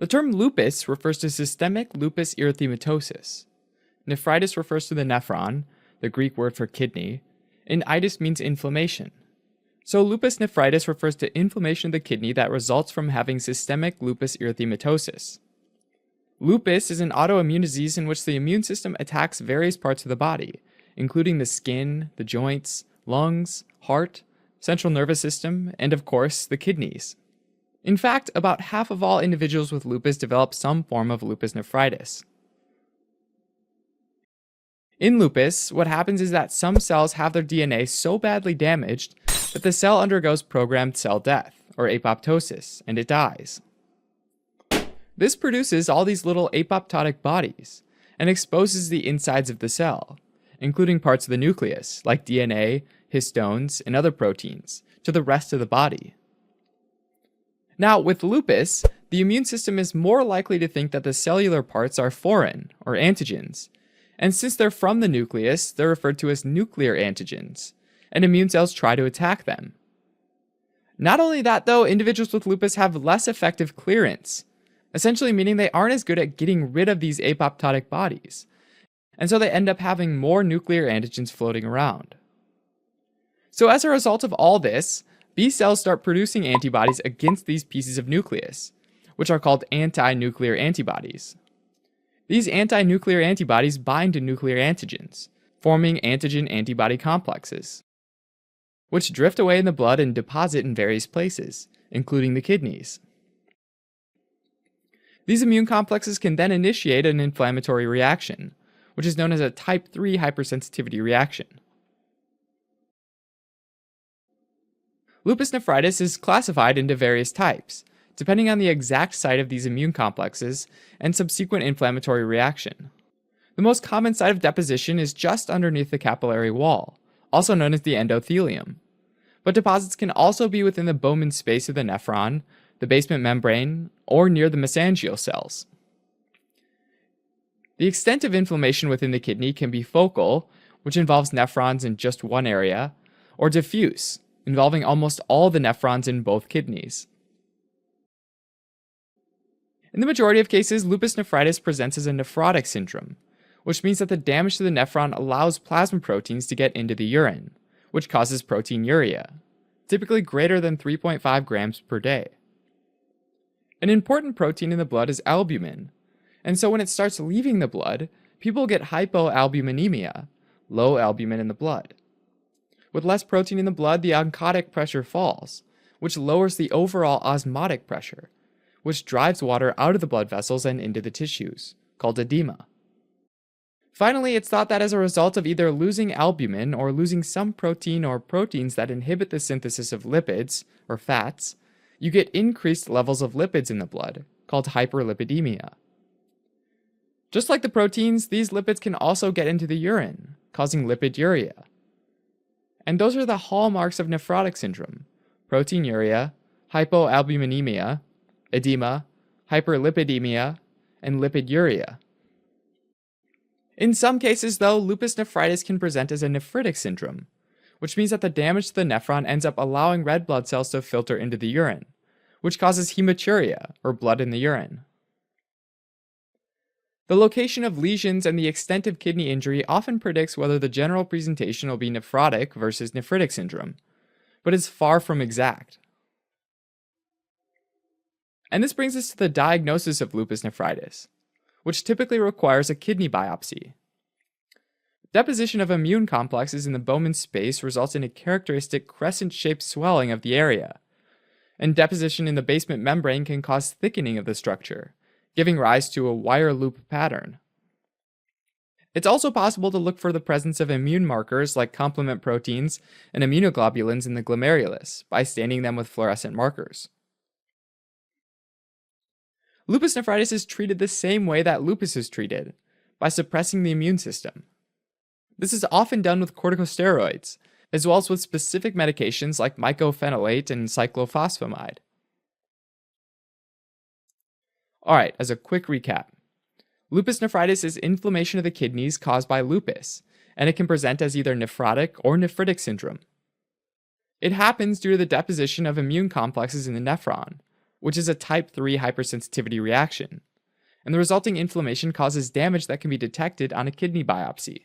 The term lupus refers to systemic lupus erythematosus. Nephritis refers to the nephron, the Greek word for kidney, and itis means inflammation. So lupus nephritis refers to inflammation of the kidney that results from having systemic lupus erythematosus. Lupus is an autoimmune disease in which the immune system attacks various parts of the body, including the skin, the joints, lungs, heart, central nervous system, and of course, the kidneys. In fact, about half of all individuals with lupus develop some form of lupus nephritis. In lupus, what happens is that some cells have their DNA so badly damaged that the cell undergoes programmed cell death, or apoptosis, and it dies. This produces all these little apoptotic bodies, and exposes the insides of the cell, including parts of the nucleus, like DNA, histones, and other proteins, to the rest of the body. Now, with lupus, the immune system is more likely to think that the cellular parts are foreign, or antigens, and since they're from the nucleus, they're referred to as nuclear antigens, and immune cells try to attack them. Not only that though, individuals with lupus have less effective clearance, essentially meaning they aren't as good at getting rid of these apoptotic bodies, and so they end up having more nuclear antigens floating around. So as a result of all this, B cells start producing antibodies against these pieces of nucleus, which are called anti-nuclear antibodies. These anti-nuclear antibodies bind to nuclear antigens, forming antigen-antibody complexes, which drift away in the blood and deposit in various places, including the kidneys. These immune complexes can then initiate an inflammatory reaction, which is known as a type 3 hypersensitivity reaction. Lupus nephritis is classified into various types, depending on the exact site of these immune complexes and subsequent inflammatory reaction. The most common site of deposition is just underneath the capillary wall, also known as the endothelium. But deposits can also be within the Bowman space of the nephron, the basement membrane, or near the mesangial cells. The extent of inflammation within the kidney can be focal, which involves nephrons in just one area, or diffuse, involving almost all the nephrons in both kidneys. In the majority of cases, lupus nephritis presents as a nephrotic syndrome, which means that the damage to the nephron allows plasma proteins to get into the urine, which causes proteinuria, typically greater than 3.5 grams per day. An important protein in the blood is albumin, and so when it starts leaving the blood, people get hypoalbuminemia, low albumin in the blood. With less protein in the blood, the oncotic pressure falls, which lowers the overall osmotic pressure, which drives water out of the blood vessels and into the tissues, called edema. Finally, it's thought that as a result of either losing albumin or losing some protein or proteins that inhibit the synthesis of lipids, or fats, you get increased levels of lipids in the blood, called hyperlipidemia. Just like the proteins, these lipids can also get into the urine, causing lipiduria. And those are the hallmarks of nephrotic syndrome: proteinuria, hypoalbuminemia, edema, hyperlipidemia, and lipiduria. In some cases, though, lupus nephritis can present as a nephritic syndrome, which means that the damage to the nephron ends up allowing red blood cells to filter into the urine, which causes hematuria, or blood in the urine. The location of lesions and the extent of kidney injury often predicts whether the general presentation will be nephrotic versus nephritic syndrome, but is far from exact. And this brings us to the diagnosis of lupus nephritis, which typically requires a kidney biopsy. Deposition of immune complexes in the Bowman space results in a characteristic crescent-shaped swelling of the area, and deposition in the basement membrane can cause thickening of the structure, giving rise to a wire loop pattern. It's also possible to look for the presence of immune markers like complement proteins and immunoglobulins in the glomerulus by staining them with fluorescent markers. Lupus nephritis is treated the same way that lupus is treated, by suppressing the immune system. This is often done with corticosteroids, as well as with specific medications like mycophenolate and cyclophosphamide. Alright, as a quick recap. Lupus nephritis is inflammation of the kidneys caused by lupus, and it can present as either nephrotic or nephritic syndrome. It happens due to the deposition of immune complexes in the nephron, which is a type 3 hypersensitivity reaction, and the resulting inflammation causes damage that can be detected on a kidney biopsy.